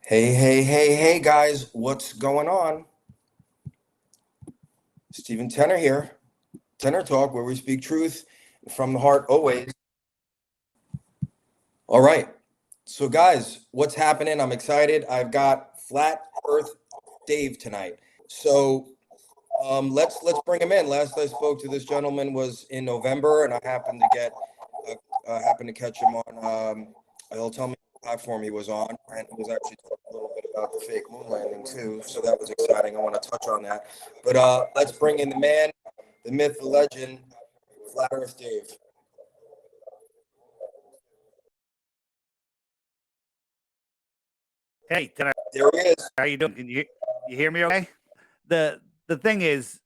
Hey, guys, what's going on? Stephen Tenor here. Tenor Talk, where we speak truth from the heart always. All right. So, guys, what's happening? I'm excited. I've got Flat Earth Dave tonight. So, let's bring him in. Last I spoke to this gentleman was in November, and I happened to catch him on. He'll tell me what platform he was on, and he was actually talking a little bit about the fake moon landing too. So that was exciting. I want to touch on that. But let's bring in the man, the myth, the legend, Flat Earth Dave. Hey, There he is. how you doing? Can you hear me okay? The thing is,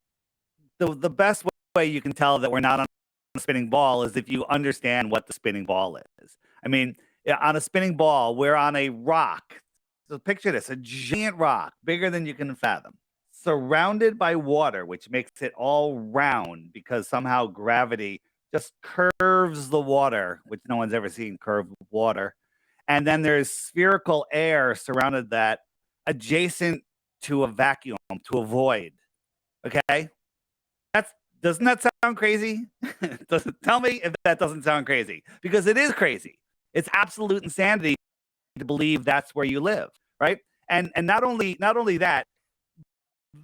the best way you can tell that we're not on a spinning ball is if you understand what the spinning ball is. I mean, on a spinning ball, we're on a rock. So picture this, a giant rock, bigger than you can fathom, surrounded by water, which makes it all round because somehow gravity just curves the water, which no one's ever seen curved water. And then there's spherical air surrounded that adjacent to a vacuum, to a void. Okay? Doesn't that sound crazy? Tell me if that doesn't sound crazy, because it is crazy. It's absolute insanity to believe that's where you live, right? And not only that,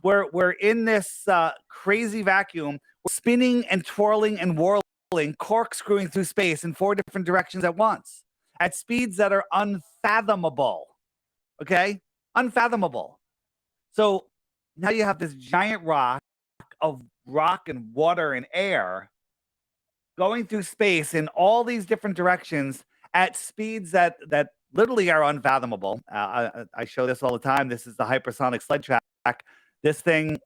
we're in this crazy vacuum, we're spinning and twirling and whirling, corkscrewing through space in 4 different directions at once at speeds that are unfathomable. Okay, unfathomable. So now you have this giant rock of rock and water and air going through space in all these different directions at speeds that literally are unfathomable. I show this all the time. This is the hypersonic sled track. This thing,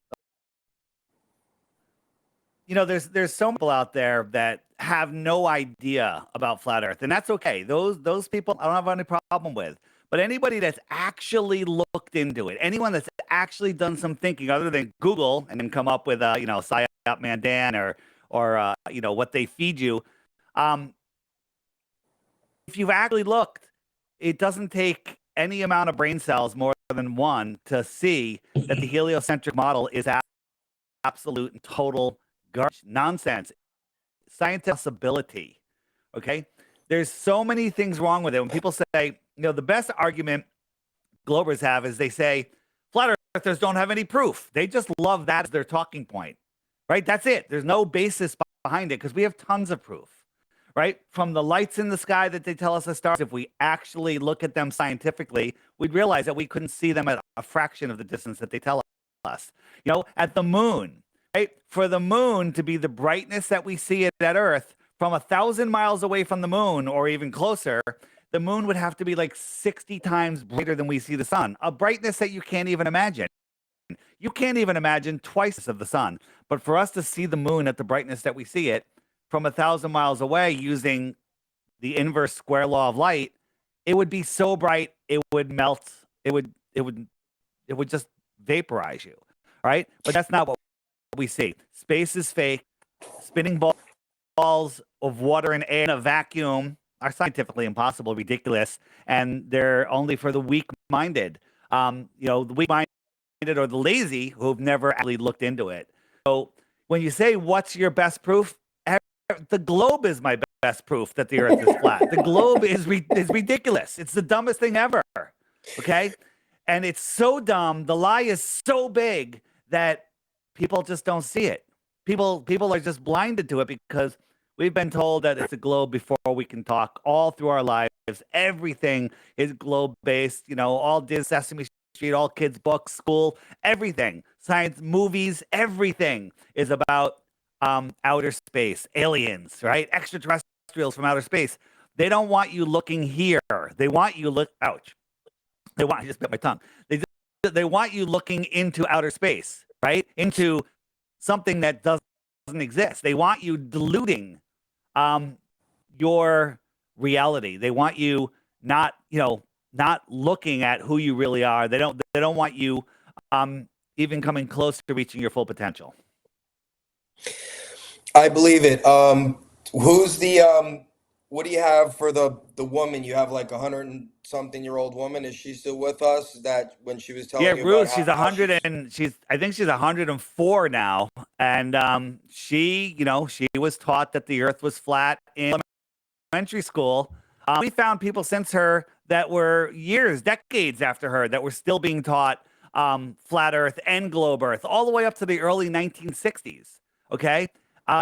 there's so many people out there that have no idea about flat Earth, and that's okay. Those people I don't have any problem with. But anybody that's actually looked into it, anyone that's actually done some thinking other than Google and then come up with Psyop Mandan or what they feed you, if you've actually looked, it doesn't take any amount of brain cells more than one to see that the heliocentric model is absolute and total garbage, nonsense, scientific possibility. Okay, there's so many things wrong with it. When people say, the best argument Globers have is they say flat earthers don't have any proof. They just love that as their talking point, right? That's it. There's no basis behind it because we have tons of proof, right? From the lights in the sky that they tell us are stars, if we actually look at them scientifically, we'd realize that we couldn't see them at a fraction of the distance that they tell us. At the moon, right? For the moon to be the brightness that we see it at Earth from 1,000 miles away from the moon or even closer, the moon would have to be like 60 times brighter than we see the sun, a brightness that you can't even imagine. You can't even imagine twice of the sun. But for us to see the moon at the brightness that we see it from 1,000 miles away using the inverse square law of light, it would be so bright it would melt. It would just vaporize you, right? But that's not what we see. Space is fake. Spinning balls of water and air in a vacuum are scientifically impossible, ridiculous, and they're only for the weak-minded. The weak-minded or the lazy who've never actually looked into it. So when you say, what's your best proof? The globe is my best proof that the Earth is flat. The globe is ridiculous. It's the dumbest thing ever, okay? And it's so dumb, the lie is so big that people just don't see it. People are just blinded to it because we've been told that it's a globe before we can talk all through our lives. Everything is globe-based, all Sesame Street, all kids' books, school, everything. Science, movies, everything is about outer space, aliens, right? Extraterrestrials from outer space. They don't want you looking here. They want you ouch. I just bit my tongue. They want you looking into outer space, right? Into something that doesn't exist. They want you diluting your reality. They want you not looking at who you really are. They don't want you even coming close to reaching your full potential. I believe it. Who's the what do you have for the woman? You have like 100 and something-year-old woman. Is she still with us? That when she was Yeah, telling you about Ruth, she's a how hundred she's and she's I think she's 104 now. And she, she was taught that the earth was flat in elementary school. We found people since her that were years, decades after her that were still being taught flat earth and globe earth all the way up to the early 1960s. Okay.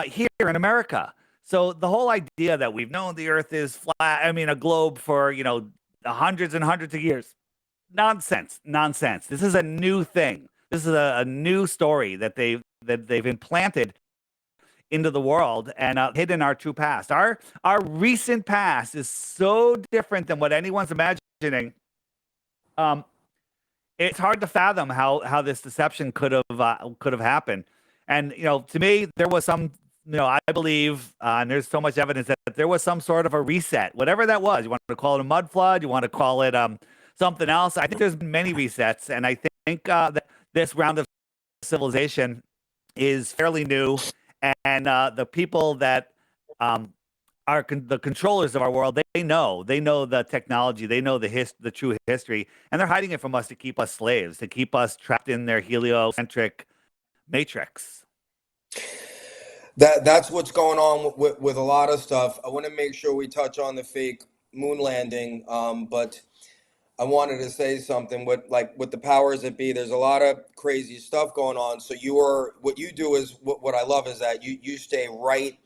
Here in America. So the whole idea that we've known the earth is flat, I mean, a globe for, hundreds and hundreds of years. Nonsense. Nonsense. This is a new thing. This is a new story that they've implanted into the world and hidden our true past. Our recent past is so different than what anyone's imagining. Um, it's hard to fathom how this deception could have happened. And to me, there was some. I believe, and there's so much evidence that there was some sort of a reset, whatever that was. You want to call it a mud flood, you want to call it something else. I think there's been many resets, and I think that this round of civilization is fairly new, and the people that are the controllers of our world, they know the technology, they know the true history, and they're hiding it from us to keep us slaves, to keep us trapped in their heliocentric matrix. that's what's going on with a lot of stuff. I want to make sure we touch on the fake moon landing, but I wanted to say something with the powers that be. There's a lot of crazy stuff going on. So what you do is what I love is that you stay right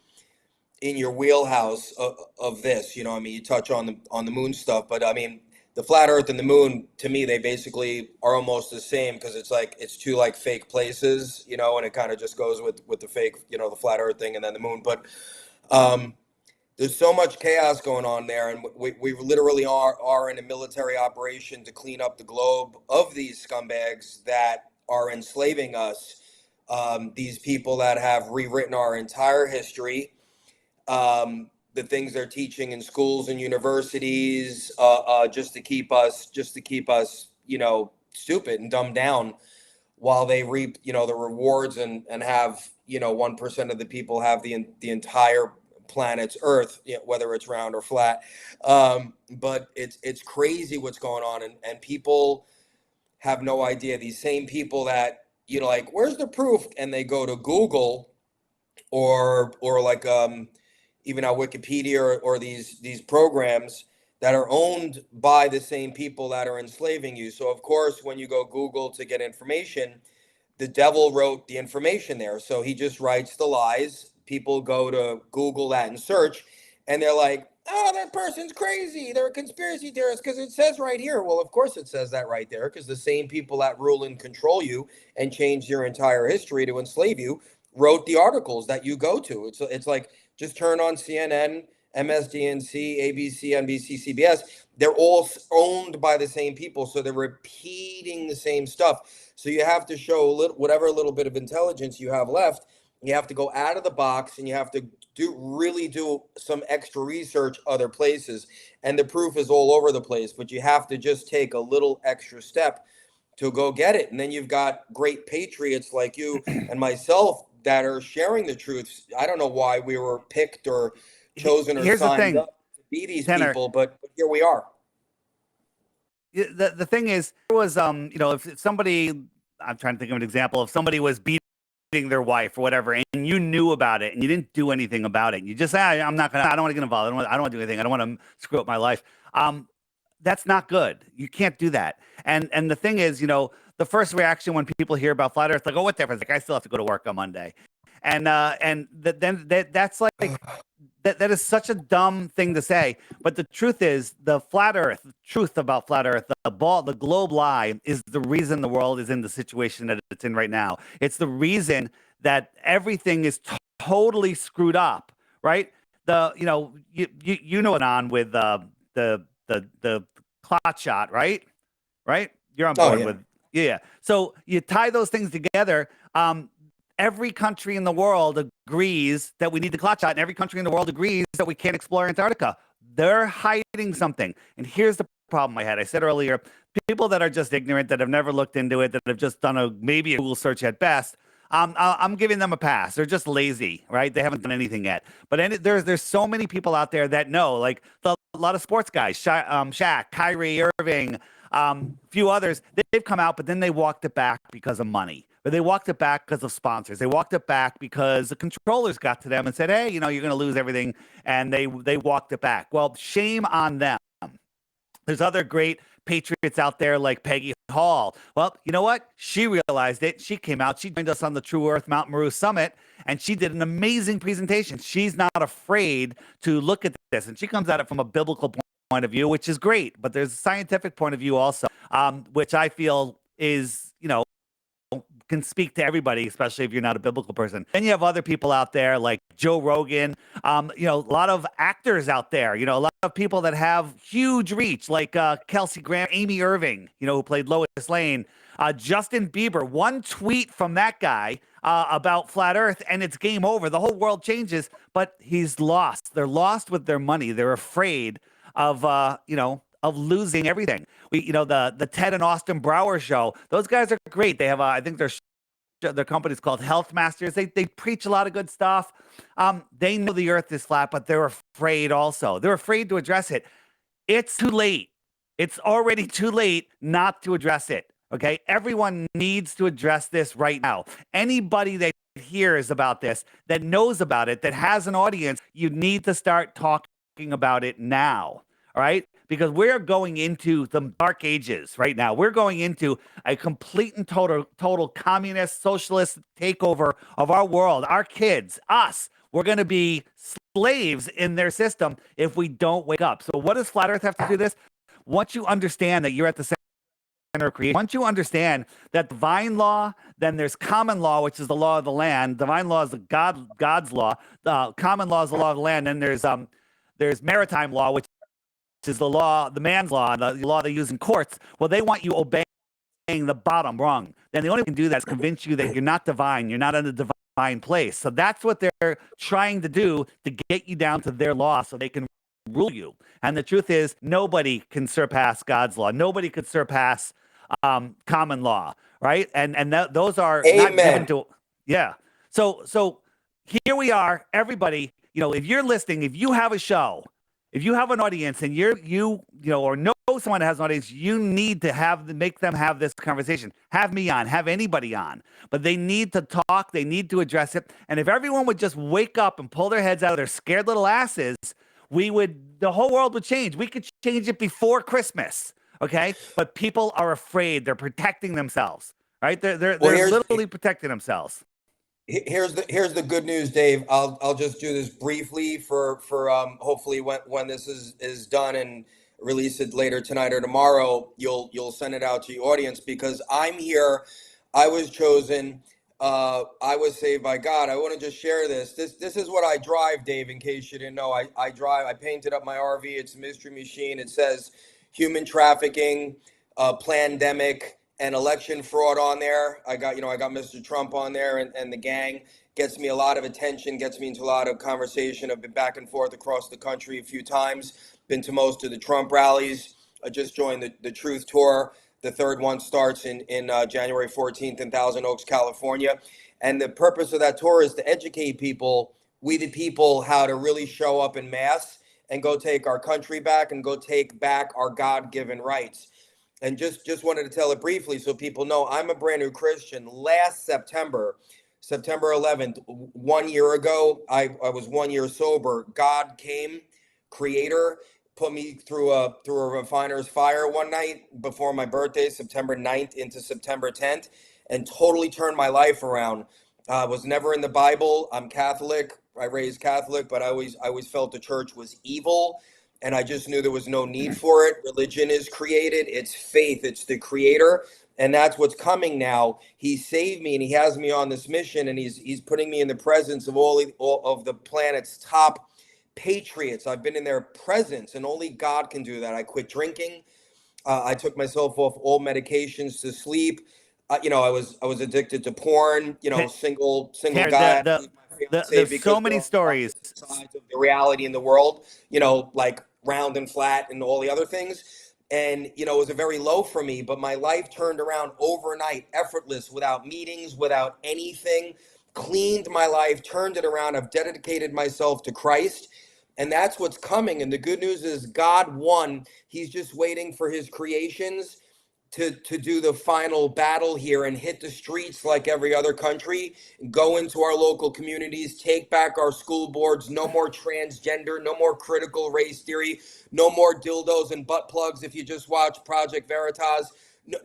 in your wheelhouse of this. I mean, you touch on the moon stuff, but I mean, the flat Earth and the moon, to me, they basically are almost the same because it's like it's two like fake places, and it kind of just goes with the fake, the flat Earth thing and then the moon. But um, there's so much chaos going on there, and we literally are in a military operation to clean up the globe of these scumbags that are enslaving us. These people that have rewritten our entire history, the things they're teaching in schools and universities, just to keep us, stupid and dumbed down, while they reap, the rewards and have, 1% of the people have the entire planet's Earth, whether it's round or flat. But it's crazy what's going on, and people have no idea. These same people that like, where's the proof? And they go to Google or like even on Wikipedia or these programs that are owned by the same people that are enslaving you. So of course, when you go Google to get information, the devil wrote the information there. So he just writes the lies. People go to Google that and search, and they're like, oh, that person's crazy. They're a conspiracy theorist because it says right here. Well, of course it says that right there, because the same people that rule and control you and change your entire history to enslave you wrote the articles that you go to. It's like, just turn on CNN, MSDNC, ABC, NBC, CBS. They're all owned by the same people, so they're repeating the same stuff. So you have to show whatever little bit of intelligence you have left. You have to go out of the box, and you have to do some extra research other places. And the proof is all over the place, but you have to just take a little extra step to go get it. And then you've got great patriots like you and myself that are sharing the truth. I don't know why we were picked or chosen or Here's the signed thing, up to be these Tanner. people, but here we are. The thing is, there was if somebody, I'm trying to think of an example, if somebody was beating their wife or whatever, and you knew about it and you didn't do anything about it, you just say, I'm not gonna, I don't want to get involved, I don't want to do anything, I don't want to screw up my life. That's not good. You can't do that. And the thing is, the first reaction when people hear about flat Earth, like, oh, what difference? Like, I still have to go to work on Monday, and then that's like that is such a dumb thing to say. But the truth is, the flat Earth, the truth about flat Earth, the globe lie is the reason the world is in the situation that it's in right now. It's the reason that everything is totally screwed up, right? You know what on with the clot shot, right? Right? You're on Oh board yeah. with, yeah. So you tie those things together. Every country in the world agrees that we need the clot shot, and every country in the world agrees that we can't explore Antarctica. They're hiding something. And here's the problem I had. I said earlier, people that are just ignorant, that have never looked into it, that have just done maybe a Google search at best, I'm giving them a pass. They're just lazy, right? They haven't done anything yet. But there's so many people out there that know, like a lot of sports guys, Shaq, Kyrie Irving, few others. They've come out, but then they walked it back because of money. But they walked it back because of sponsors. They walked it back because the controllers got to them and said, "Hey, you're going to lose everything," and they walked it back. Well, shame on them. There's other great patriots out there like Peggy Hall. Well, you know what? She realized it. She came out. She joined us on the True Earth Mount Meru Summit, and she did an amazing presentation. She's not afraid to look at this, and she comes at it from a biblical point of view, which is great. But there's a scientific point of view also, which I feel is, can speak to everybody, especially if you're not a biblical person. Then you have other people out there like Joe Rogan, a lot of actors out there, a lot of people that have huge reach, like Kelsey Grammer, Amy Irving, who played Lois Lane, Justin Bieber. One tweet from that guy about flat Earth, and it's game over. The whole world changes, but he's lost. They're lost with their money. They're afraid of, of losing everything. The Ted and Austin Brower show. Those guys are great. They have, I think their company's called Health Masters. They preach a lot of good stuff. They know the Earth is flat, but they're afraid also. They're afraid to address it. It's too late. It's already too late not to address it. Okay, everyone needs to address this right now. Anybody that hears about this, that knows about it, that has an audience, you need to start talking about it now. All right, because we're going into the dark ages right now. We're going into a complete and total communist, socialist takeover of our world, our kids, us. We're going to be slaves in their system if we don't wake up. So what does Flat Earth have to do this? Once you understand that you're at the center of creation, once you understand that divine law, then there's common law, which is the law of the land. Divine law is the God's law. The common law is the law of the land. And there's maritime law, which is the law, the man's law, the law they use in courts. Well, they want you obeying the bottom rung. Then the only way you can do that is convince you that you're not divine, you're not in a divine place. So that's what they're trying to do, to get you down to their law so they can rule you. And the truth is, nobody can surpass God's law. Nobody could surpass common law, right? And those are not given to, yeah. So here we are, everybody. If you're listening, if you have a show, if you have an audience and or know someone that has an audience, you need to make them have this conversation. Have me on, have anybody on. But they need to talk, they need to address it. And if everyone would just wake up and pull their heads out of their scared little asses, the whole world would change. We could change it before Christmas, okay? But people are afraid. They're protecting themselves, right? They're literally protecting themselves. Here's the good news, Dave. I'll just do this briefly for hopefully when this is done and release it later tonight or tomorrow, you'll send it out to your audience, because I'm here. I was chosen. I was saved by God. I want to just share this. This is what I drive, Dave, in case you didn't know. I drive. I painted up my RV. It's a mystery machine. It says human trafficking, plandemic, and election fraud on there. I got Mr. Trump on there, and the gang gets me a lot of attention, gets me into a lot of conversation. I've been back and forth across the country a few times, been to most of the Trump rallies. I just joined the Truth Tour. The third one starts in January 14th in Thousand Oaks, California. And the purpose of that tour is to educate people, we the people, how to really show up in mass and go take our country back and go take back our God-given rights. And just wanted to tell it briefly so people know, I'm a brand new Christian. Last September 11th, 1 year ago, I was 1 year sober. God came, creator, put me through a refiner's fire one night before my birthday, September 9th into September 10th, and totally turned my life around. I was never in the Bible. I'm Catholic. I raised Catholic, but I always felt the church was evil. And I just knew there was no need for it. Religion is created. It's faith. It's the creator. And that's what's coming now. He saved me, and he has me on this mission, and he's putting me in the presence of all of the planet's top patriots. I've been in their presence, and only God can do that. I quit drinking. I took myself off all medications to sleep. I was addicted to porn. Single guy. There's so many stories. Sides of the reality in the world. Like round and flat and all the other things. And, you know, it was a very low for me, but my life turned around overnight, effortless, without meetings, without anything, cleaned my life, turned it around. I've dedicated myself to Christ. And that's what's coming. And the good news is God won. He's just waiting for his creations to do the final battle here and hit the streets like every other country, go into our local communities, take back our school boards, no more transgender, no more critical race theory, no more dildos and butt plugs if you just watch Project Veritas.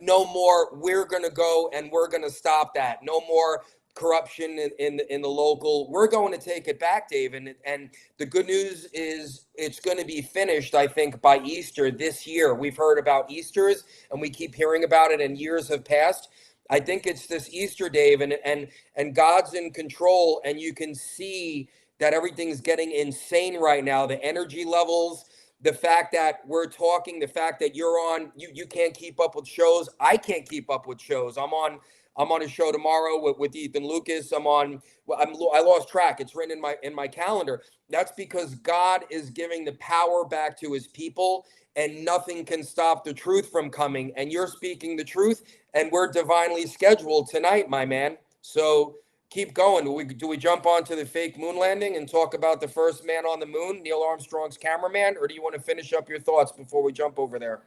No more, we're going to go and we're going to stop that. No more corruption in the local. We're going to take it back, Dave. And the good news is it's going to be finished, I think, by Easter this year. We've heard about Easters and we keep hearing about it and years have passed. I think it's this Easter, Dave, and God's in control, and you can see that everything's getting insane right now. The energy levels, the fact that we're talking, the fact that you're on, you can't keep up with shows. I can't keep up with shows. I'm on a show tomorrow with Ethan Lucas. I lost track. It's written in my calendar. That's because God is giving the power back to his people, and nothing can stop the truth from coming. And you're speaking the truth, and we're divinely scheduled tonight, my man. So keep going. Do we jump onto the fake moon landing and talk about the first man on the moon, Neil Armstrong's cameraman, or do you want to finish up your thoughts before we jump over there?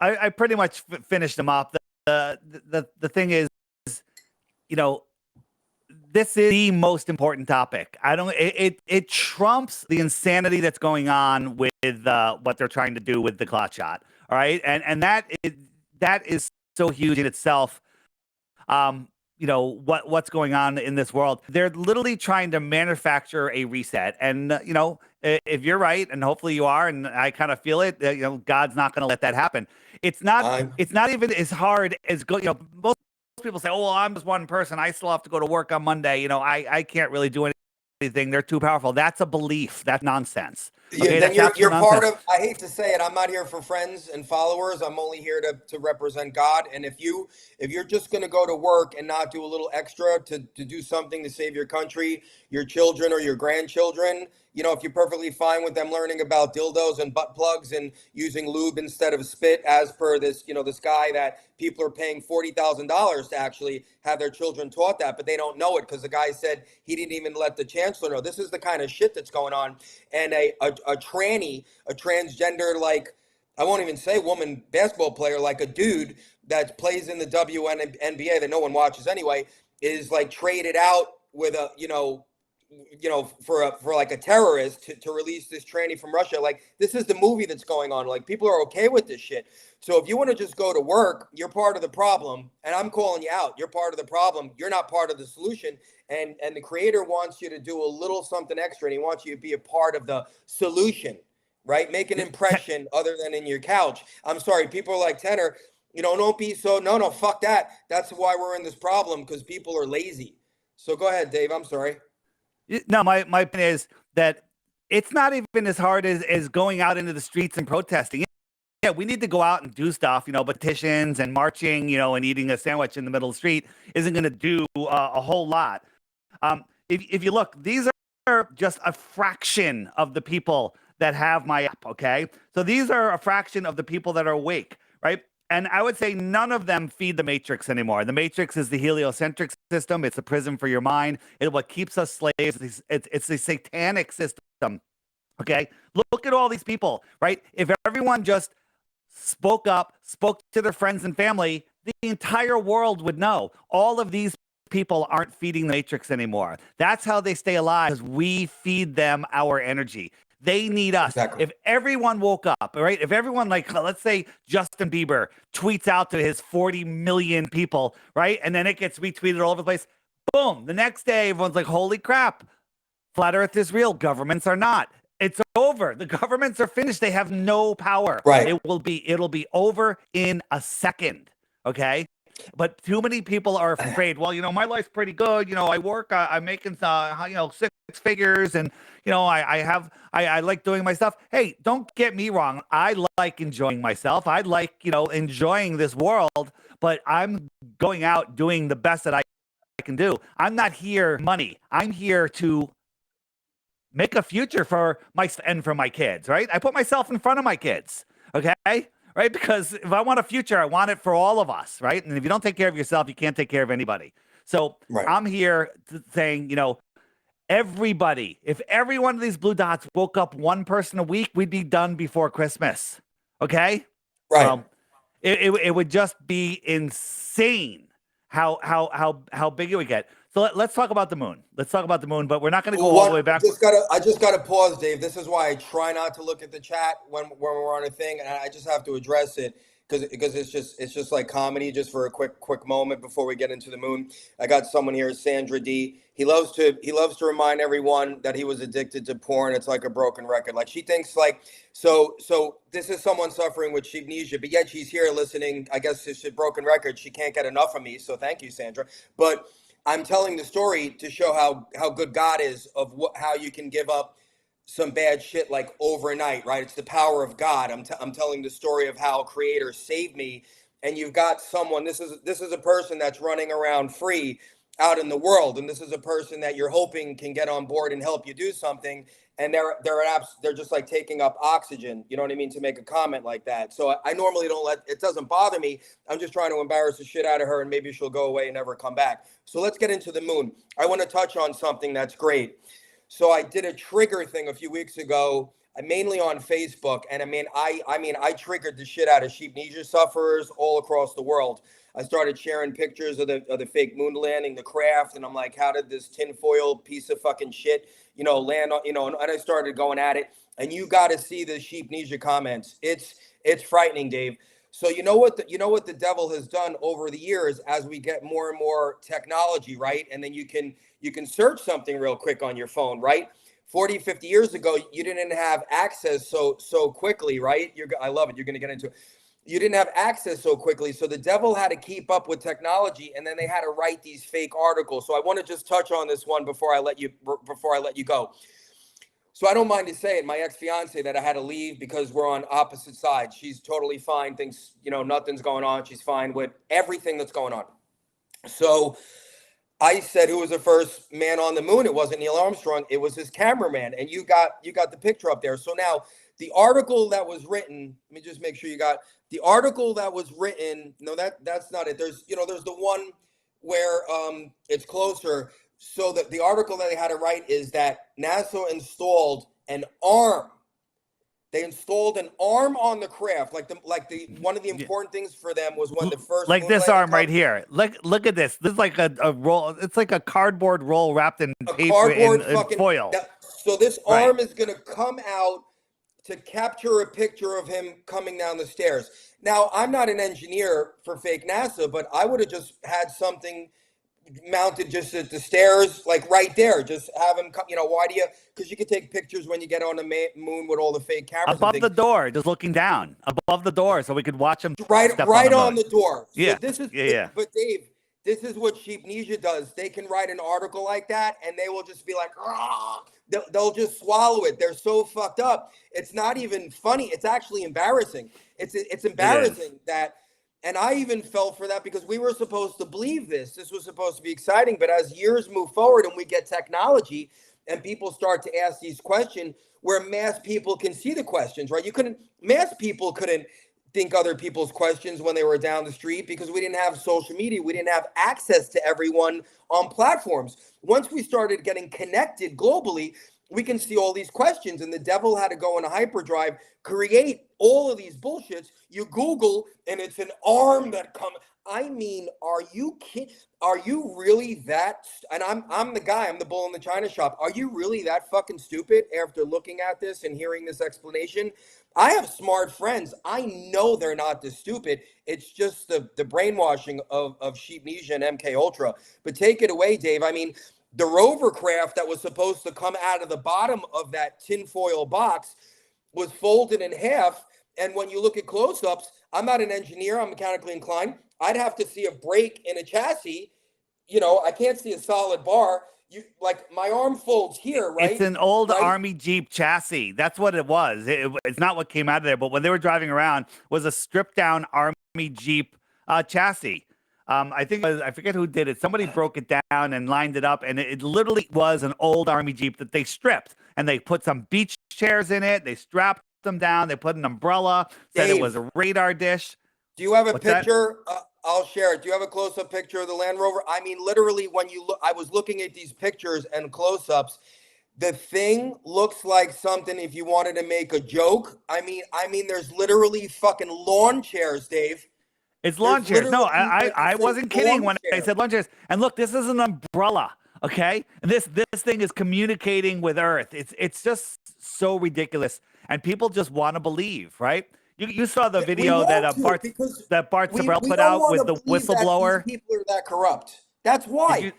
I pretty much finished them off. The thing is, you know, this is the most important topic. It trumps the insanity that's going on with what they're trying to do with the clot shot. All right. And that is so huge in itself. You know, what's going on in this world. They're literally trying to manufacture a reset. And, you know, if you're right, and hopefully you are, and I kind of feel it, you know, God's not going to let that happen. It's not even as hard as most people say, oh, well, I'm just one person. I still have to go to work on Monday. You know, I can't really do anything. They're too powerful. That's a belief. That's nonsense. Okay, then you're part of, I hate to say it, I'm not here for friends and followers. I'm only here to represent God. And if you're just going to go to work and not do a little extra to do something to save your country, your children or your grandchildren, you know, if you're perfectly fine with them learning about dildos and butt plugs and using lube instead of spit, as per this, you know, this guy that people are paying $40,000 to actually have their children taught that, but they don't know it because the guy said he didn't even let the chancellor know. This is the kind of shit that's going on. And a tranny, a transgender, like, I won't even say woman basketball player, like a dude that plays in the WNBA that no one watches anyway, is like traded out with a, for like a terrorist to release this tranny from Russia. Like, this is the movie that's going on. Like, people are okay with this shit. So if you want to just go to work, you're part of the problem. And I'm calling you out. You're part of the problem. You're not part of the solution. And the creator wants you to do a little something extra, and he wants you to be a part of the solution, right? Make an impression other than in your couch. I'm sorry, people are like, Tenor, you know, don't be so, no, fuck that. That's why we're in this problem, because people are lazy. So go ahead, Dave. I'm sorry. No, my opinion is that it's not even as hard as going out into the streets and protesting. Yeah, we need to go out and do stuff, you know, petitions and marching, you know, and eating a sandwich in the middle of the street isn't going to do a whole lot. If you look, these are just a fraction of the people that have my app, okay? So these are a fraction of the people that are awake, right? And I would say none of them feed the matrix anymore. The matrix is the heliocentric system. It's a prison for your mind. It's what keeps us slaves. It's a satanic system, okay? Look at all these people, right? If everyone just spoke up, spoke to their friends and family, the entire world would know. All of these people aren't feeding the matrix anymore. That's how they stay alive, because we feed them our energy. They need us. Exactly. If everyone woke up, right? If everyone, like, let's say Justin Bieber tweets out to his 40 million people, right? And then it gets retweeted all over the place. Boom. The next day, everyone's like, holy crap. Flat Earth is real. Governments are not. It's over. The governments are finished. They have no power. Right. It'll be over in a second. Okay. But too many people are afraid. Well, you know, my life's pretty good. You know, I work, I'm making, 6 figures, and, you know, I like doing my stuff. Hey, don't get me wrong. I like enjoying myself. I like, you know, enjoying this world, but I'm going out doing the best that I can do. I'm not here for money. I'm here to make a future for my and for my kids, right? I put myself in front of my kids. Okay. right? Because if I want a future, I want it for all of us, right? And if you don't take care of yourself, you can't take care of anybody. So Right. I'm here saying, everybody, if every one of these blue dots woke up one person a week, we'd be done before Christmas. Okay. Right. It would just be insane how big it would get. So let's talk about the moon. Let's talk about the moon, but we're not going to go all the way back. I just gotta pause, Dave. This is why I try not to look at the chat when we're on a thing, and I just have to address it because it's just like comedy. Just for a quick moment before we get into the moon, I got someone here, Sandra D. He loves to remind everyone that he was addicted to porn. It's like a broken record. Like she thinks like so this is someone suffering with sheepnesia, but yet she's here listening. I guess it's a broken record. She can't get enough of me. So thank you, Sandra. But I'm telling the story to show how good God is of how you can give up some bad shit like overnight, right? It's the power of God. I'm telling the story of how Creator saved me, and you've got someone. This is a person that's running around free out in the world, and this is a person that you're hoping can get on board and help you do something. And they're just like taking up oxygen. You know what I mean? To make a comment like that. So I normally don't it doesn't bother me. I'm just trying to embarrass the shit out of her, and maybe she'll go away and never come back. So let's get into the moon. I want to touch on something that's great. So I did a trigger thing a few weeks ago, mainly on Facebook, and I triggered the shit out of sheepnesia sufferers all across the world. I started sharing pictures of the fake moon landing, the craft, and I'm like, how did this tinfoil piece of fucking shit, land on, and I started going at it. And you got to see the sheepnesia comments. It's frightening, Dave. So you know what the devil has done over the years as we get more and more technology, right? And then you can search something real quick on your phone, right? 40, 50 years ago, you didn't have access so quickly, right? I love it. You're going to get into it. You didn't have access so quickly. So the devil had to keep up with technology, and then they had to write these fake articles. So I want to just touch on this one before I let you go. So I don't mind to say it, my ex-fiance, that I had to leave because we're on opposite sides. She's totally fine, thinks, nothing's going on. She's fine with everything that's going on. So I said, who was the first man on the moon? It wasn't Neil Armstrong. It was his cameraman. And you got the picture up there. So now the article that was written, let me just make sure you got the article that was written. No, that's not it. There's the one where it's closer. So the article that they had to write is that NASA installed an arm. They installed an arm on the craft. Like the one of the important things for them was when the first like this arm right here. Look at this. This is like a roll. It's like a cardboard roll wrapped in paper in foil. So this arm is going to come out to capture a picture of him coming down the stairs. Now, I'm not an engineer for fake NASA, but I would have just had something mounted just at the stairs, like right there. Just have him, why do you? Because you could take pictures when you get on the moon with all the fake cameras. Above the door, just looking down. Above the door, so we could watch him right on the door. So yeah. This is, yeah. But Dave, this is what Sheepnesia does. They can write an article like that, and they will just be like, they'll just swallow it. They're so fucked up. It's not even funny. It's actually embarrassing. It's embarrassing that. And I even fell for that because we were supposed to believe this. This was supposed to be exciting. But as years move forward and we get technology and people start to ask these questions where mass people can see the questions, right? Mass people couldn't think other people's questions when they were down the street because we didn't have social media. We didn't have access to everyone on platforms. Once we started getting connected globally, we can see all these questions, and the devil had to go in a hyperdrive, create all of these bullshits. You Google, and it's an arm that comes. I mean, are you kidding? Are you really that? And I'm the guy. I'm the bull in the china shop. Are you really that fucking stupid after looking at this and hearing this explanation? I have smart friends. I know they're not this stupid. It's just the brainwashing of Sheepnesia and MK Ultra. But take it away, Dave. I mean, the rover craft that was supposed to come out of the bottom of that tinfoil box was folded in half. And when you look at close-ups, I'm not an engineer. I'm mechanically inclined. I'd have to see a break in a chassis. I can't see a solid bar. Like my arm folds here, right? It's an old Army Jeep chassis. That's what it was. It's not what came out of there. But when they were driving around, was a stripped-down Army Jeep chassis. I forget who did it. Somebody broke it down and lined it up, and it literally was an old Army Jeep that they stripped, and they put some beach chairs in it. They strapped them down. They put an umbrella, said it was a radar dish. Do you have a What's that? picture? I'll share it. Do you have a close-up picture of the Land Rover? I mean, literally, when you look, I was looking at these pictures and close-ups. The thing looks like something if you wanted to make a joke. I mean, there's literally fucking lawn chairs, Dave. It's lawn chairs. No, literally, like I you said, wasn't kidding lawn when I chairs. said lawn chairs. And look, this is an umbrella. Okay, this thing is communicating with Earth. It's just so ridiculous, and people just want to believe, right? You saw the We video want that to, Bart because Sabrell we put don't out want with to the believe that whistleblower. these people are that corrupt. That's Did why. you?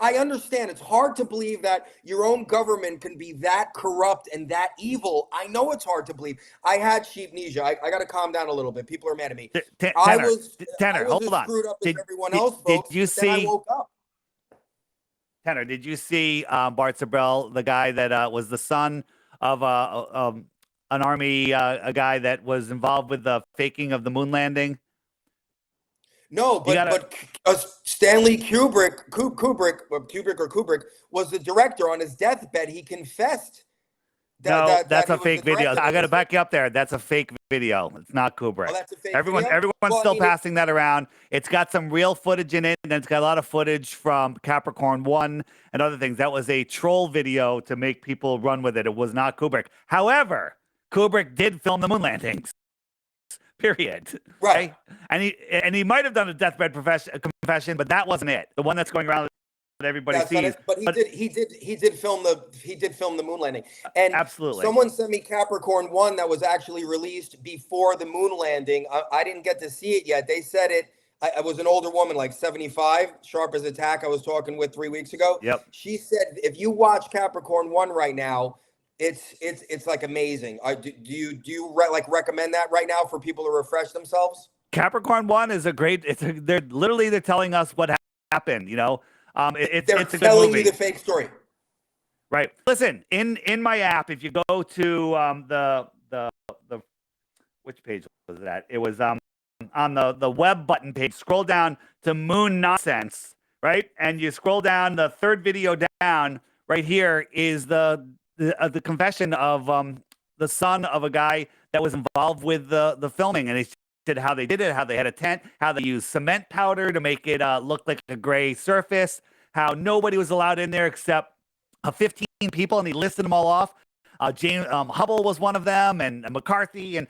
I understand it's hard to believe that your own government can be that corrupt and that evil. I know it's hard to believe. I had sheepnesia. I got to calm down a little bit. People are mad at me. I Tanner, was Tanner, as hold on. screwed up as everyone Did, else, did folks. you But then I see? woke up. Tanner, did you see Bart Sabrell, the guy that was the son of an army, a guy that was involved with the faking of the moon landing? No, but Stanley Kubrick was the director. On his deathbed, he confessed No, that that's he a was the fake video. director. I got to back you up there. That's a fake video. It's not Kubrick. Oh, that's a fake video. Everyone's Well, I still mean, passing that around. It's got some real footage in it, and it's got a lot of footage from Capricorn 1 and other things. That was a troll video to make people run with it. It was not Kubrick. However, Kubrick did film the moon landings. Period. right. Okay? And he might have done a deathbed confession, but that wasn't it. The one that's going around that everybody That's not sees. it. But he did film the moon landing. And absolutely. someone sent me Capricorn 1 that was actually released before the moon landing. I didn't get to see it yet. They said it. I was an older woman, like 75, sharp as a tack. I was talking with 3 weeks ago. Yep. She said if you watch Capricorn 1 right now, it's like amazing. Do you recommend that right now for people to refresh themselves? Capricorn 1 is a great. They're telling us what happened. You know, it's a good telling movie. you the fake story. Right. Listen, in my app, if you go to the which page was that? It was on the web button page. Scroll down to Moon Nonsense, right? And you scroll down the third video down. Right here is the confession of the son of a guy that was involved with the filming, and he said how they did it, how they had a tent, how they used cement powder to make it look like a gray surface, how nobody was allowed in there except 15 people, and he listed them all off. James Hubble was one of them, and McCarthy, and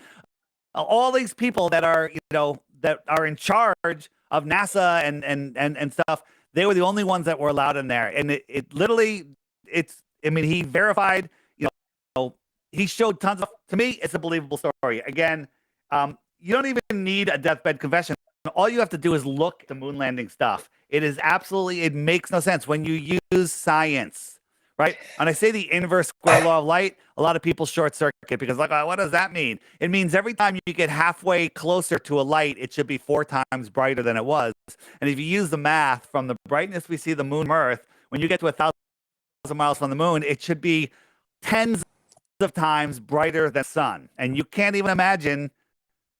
all these people that are that are in charge of NASA and stuff. They were the only ones that were allowed in there, and it literally he verified. He showed tons of. To me, it's a believable story. Again, you don't even need a deathbed confession. All you have to do is look at the moon landing stuff. It makes no sense when you use science, right? And I say the inverse square law of light, a lot of people short circuit because what does that mean? It means every time you get halfway closer to a light, it should be 4 times brighter than it was. And if you use the math from the brightness we see the moon from Earth, when you get to 1,000 miles from the moon, it should be tens of times brighter than the sun. And you can't even imagine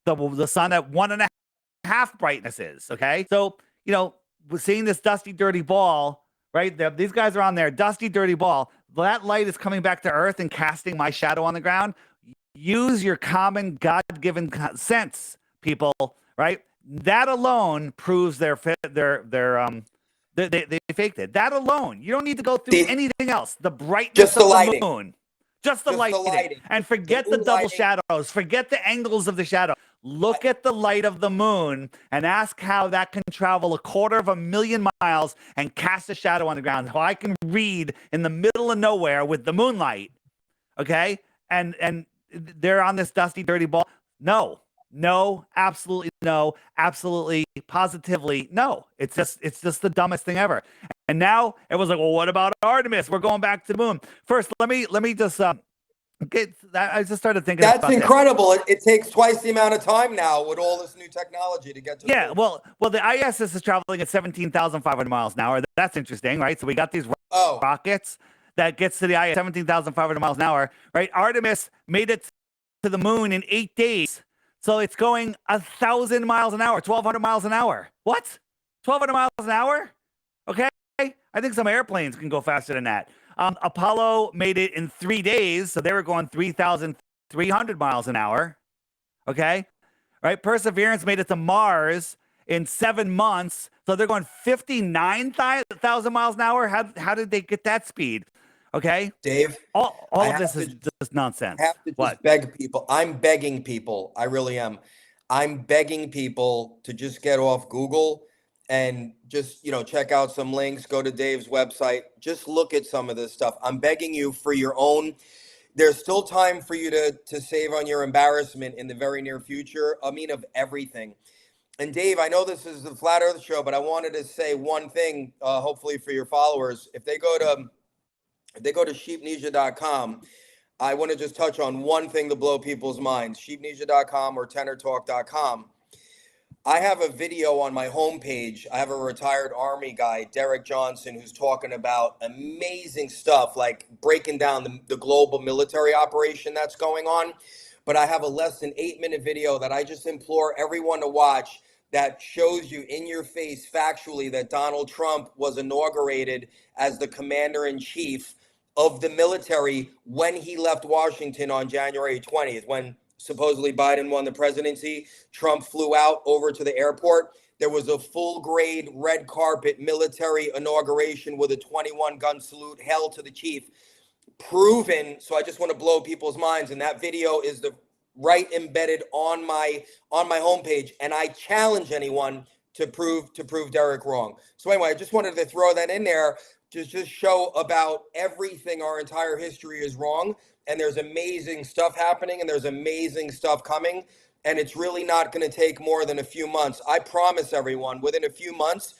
the sun at 1.5 brightnesses. Okay. So, we're seeing this dusty, dirty ball, right? These guys are on there, dusty, dirty ball. That light is coming back to Earth and casting my shadow on the ground. Use your common God-given sense, people, right? That alone proves they faked it. That alone. You don't need to go through anything else. The brightness of the moon. Just the lighting. And forget the double shadows. Forget the angles of the shadow. Look at the light of the moon and ask how that can travel 250,000 miles and cast a shadow on the ground. How I can read in the middle of nowhere with the moonlight. Okay? And they're on this dusty, dirty ball. No, absolutely no, absolutely, positively no. It's just the dumbest thing ever. And now it was like, well, what about Artemis? We're going back to the moon. First, let me just get that. I just started thinking. That's incredible. It takes twice the amount of time now with all this new technology to get to. Yeah, well, the ISS is traveling at 17,500 miles an hour. That's interesting, right? So we got these rockets that gets to the ISS 17,500 miles an hour, right? Artemis made it to the moon in 8 days. So it's going 1,000 miles an hour, 1,200 miles an hour. What? 1,200 miles an hour? Okay. I think some airplanes can go faster than that. Apollo made it in 3 days. So they were going 3,000 300 miles an hour. Okay. Right. Perseverance made it to Mars in 7 months. So they're going 59,000 miles an hour. How did they get that speed? Okay. Dave, All I of have this to is just nonsense. have to What? just beg people. I'm begging people. I really am. I'm begging people to just get off Google and just, check out some links, go to Dave's website, just look at some of this stuff. I'm begging you for your own. There's still time for you to save on your embarrassment in the very near future. I mean, of everything. And Dave, I know this is the Flat Earth Show, but I wanted to say one thing, hopefully for your followers. If they go to sheepnesia.com, I want to just touch on one thing to blow people's minds. Sheepnesia.com or tenortalk.com. I have a video on my homepage. I have a retired Army guy, Derek Johnson, who's talking about amazing stuff, like breaking down the global military operation that's going on. But I have a less than 8-minute video that I just implore everyone to watch that shows you in your face factually that Donald Trump was inaugurated as the commander-in-chief of the military when he left Washington on January 20th, when supposedly Biden won the presidency. Trump flew out over to the airport. There was a full grade red carpet military inauguration with a 21 gun salute held to the chief. Proven. So I just want to blow people's minds. And that video is the right embedded on my homepage. And I challenge anyone to prove Derek wrong. So anyway, I just wanted to throw that in there to just show about everything. Our entire history is wrong. And there's amazing stuff happening and there's amazing stuff coming. And it's really not going to take more than a few months. I promise everyone, within a few months,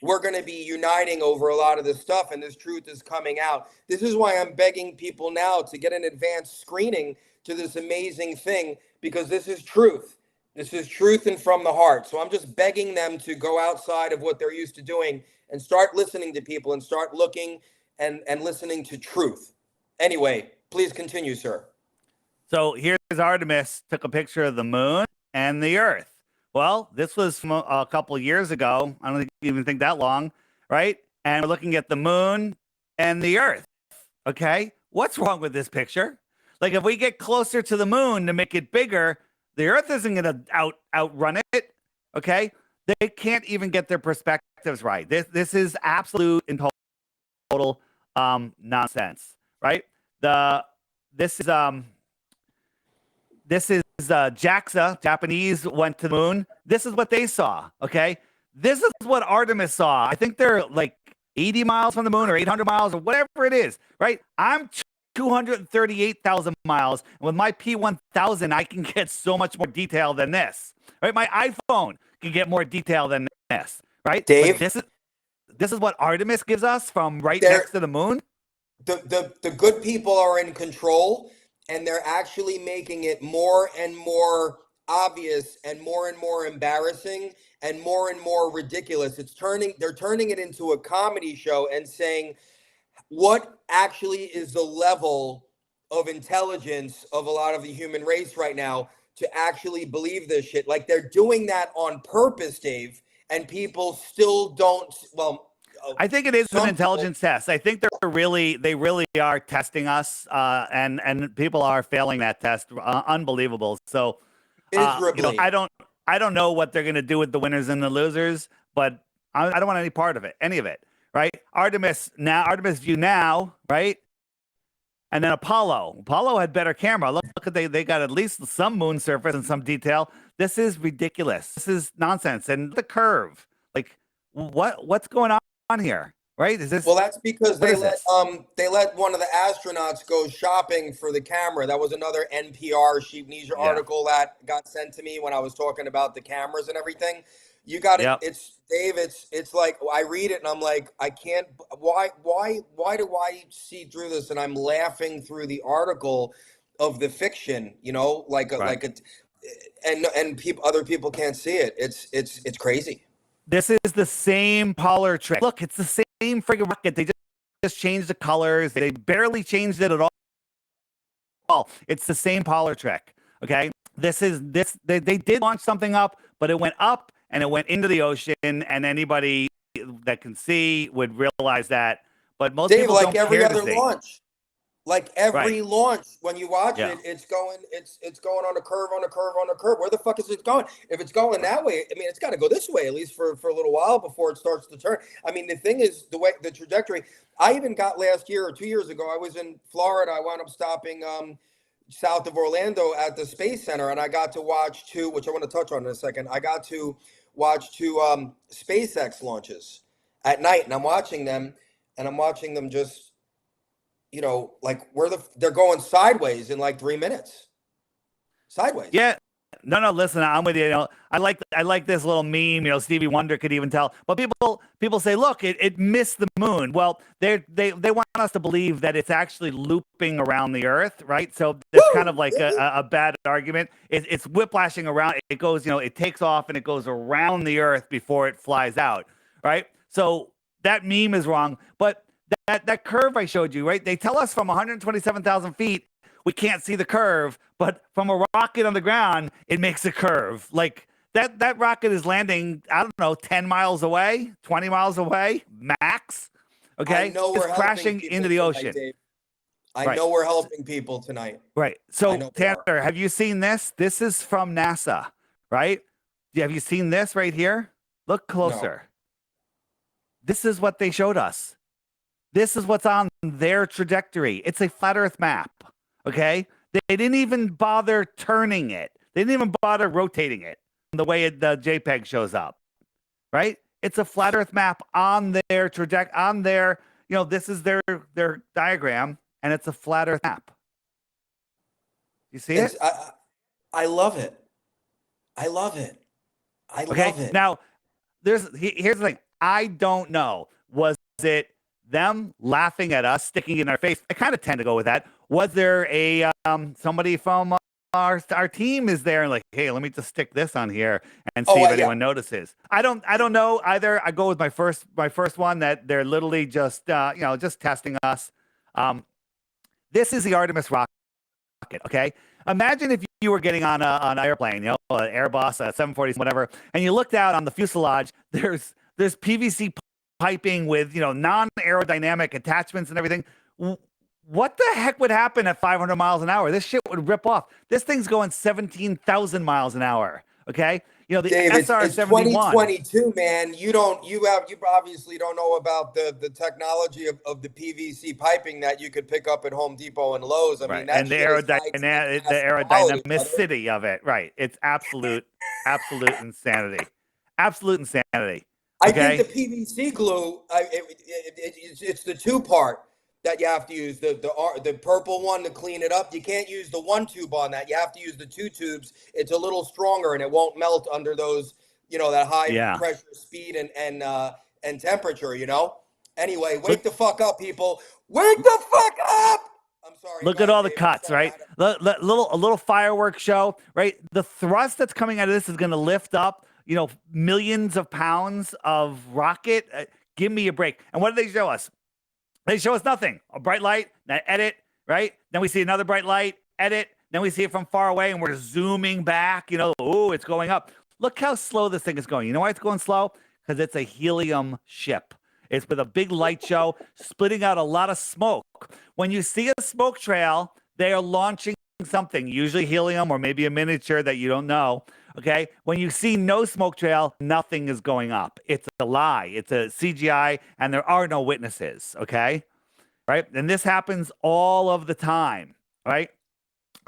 we're going to be uniting over a lot of this stuff and this truth is coming out. This is why I'm begging people now to get an advanced screening to this amazing thing, because this is truth. This is truth and from the heart. So I'm just begging them to go outside of what they're used to doing and start listening to people and start looking and listening to truth. Anyway, please continue, sir. So here's Artemis took a picture of the moon and the Earth. Well, this was from a couple of years ago. I don't even think that long, right? And we're looking at the moon and the Earth. Okay, what's wrong with this picture? Like, if we get closer to the moon to make it bigger, the Earth isn't going to outrun it. Okay, they can't even get their perspectives right. This is absolute and total nonsense, right? This is JAXA, Japanese, went to the moon. This is what they saw, okay? This is what Artemis saw. I think they're like 80 miles from the moon or 800 miles or whatever it is, right? I'm 238,000 miles. And with my P1000, I can get so much more detail than this, right? My iPhone can get more detail than this, right? Dave? But this is what Artemis gives us from next to the moon? The good people are in control. And they're actually making it more and more obvious and more embarrassing and more ridiculous. They're turning it into a comedy show and saying, what actually is the level of intelligence of a lot of the human race right now to actually believe this shit? Like, they're doing that on purpose, Dave, and people still don't. Well, I think it is an intelligence test. I think they really are testing us, and people are failing that test. Unbelievable. So, miserably. I don't know what they're going to do with the winners and the losers, but I don't want any part of it, any of it. Right? Artemis view now, right? And then Apollo had better camera. Look at they got at least some moon surface and some detail. This is ridiculous. This is nonsense. And the curve, like, what's going on here, right? Is this? Well, that's because they let one of the astronauts go shopping for the camera. That was another NPR Sheepnesia article that got sent to me when I was talking about the cameras and everything. You got it. It's Dave. It's like I read it and I'm like, I can't. Why do I see through this? And I'm laughing through the article of the fiction. And other people can't see it. It's crazy. This is the same Polar trick. Look, it's the same friggin' rocket. They just changed the colors. They barely changed it at all. It's the same Polar trick. Okay. They did launch something up, but it went up and it went into the ocean, and anybody that can see would realize that. But most Dave, people like don't every care other to see. launch. Like Right. every launch, when you watch Yeah. it, it's going on a curve, on a curve, on a curve. Where the fuck is it going? If it's going that way, I mean, it's got to go this way at least for a little while before it starts to turn. I mean, the thing is, the trajectory. I even got last year or 2 years ago. I was in Florida. I wound up stopping south of Orlando at the Space Center, and I got to watch two, which I want to touch on in a second. I got to watch two SpaceX launches at night, and I'm watching them, just like they're going sideways in like 3 minutes. Sideways. Yeah. No, no, listen, I'm with you. I like this little meme, Stevie Wonder could even tell. But people say, look, it missed the moon. Well, they want us to believe that it's actually looping around the earth, right? So it's kind of like a bad argument. It's whiplashing around. It goes, it takes off and it goes around the earth before it flies out, right? So that meme is wrong. But that curve I showed you, right? They tell us from 127,000 feet we can't see the curve, but from a rocket on the ground, it makes a curve. Like that rocket is landing, I don't know, 10 miles away, 20 miles away, max. Okay. I know It's we're helping crashing people into the tonight, ocean. Dave. I Right. know we're helping people tonight. Right. I So, know we Tanner, are. have you seen this? This is from NASA, right? Have you seen this right here? Look No. closer. This is what they showed us. This is what's on their trajectory. It's a flat Earth map. Okay. They didn't even bother turning it. They didn't even bother rotating it the way the JPEG shows up. Right? It's a flat Earth map on their trajectory. On their, this is their diagram, and it's a flat Earth map. You see it? I love it. I love it. I Okay. love it. Now, here's the thing. I don't know. Was it them laughing at us, sticking it in our face? I kind of tend to go with that. Was there a somebody from our team is there and like, hey, let me just stick this on here and see if anyone notices? I don't know either. I go with my first one that they're literally just just testing us. This is the Artemis rocket. Okay, imagine if you were getting on an airplane, an Airbus, a 747, whatever, and you looked out on the fuselage. There's PVC piping with non-aerodynamic attachments and everything. What the heck would happen at 500 miles an hour? This shit would rip off. This thing's going 17,000 miles an hour. Okay, the Dave, it's SR-71. 2022, man. You obviously don't know about the technology of the PVC piping that you could pick up at Home Depot and Lowe's. I mean, that and the aerodynamicity of it. Right. It's absolute insanity. Absolute insanity. I Okay? think the PVC glue, it's the two part that you have to use, the purple one to clean it up. You can't use the one tube on that. You have to use the two tubes. It's a little stronger and it won't melt under those, that high pressure, speed and temperature. Anyway, wake the fuck up, people. Wake the fuck up. I'm sorry. Look at all the cuts, right? A little fireworks show, right? The thrust that's coming out of this is going to lift up, millions of pounds of rocket. Give me a break. And what do they show us? They show us nothing. A bright light, then edit, right? Then we see another bright light, edit. Then we see it from far away and we're zooming back, oh, it's going up. Look how slow this thing is going. You know why it's going slow? Because it's a helium ship. It's with a big light show, splitting out a lot of smoke. When you see a smoke trail, they are launching something, usually helium or maybe a miniature that you don't know. Okay. When you see no smoke trail, nothing is going up. It's a lie. It's a CGI and there are no witnesses. Okay. Right. And this happens all of the time. Right.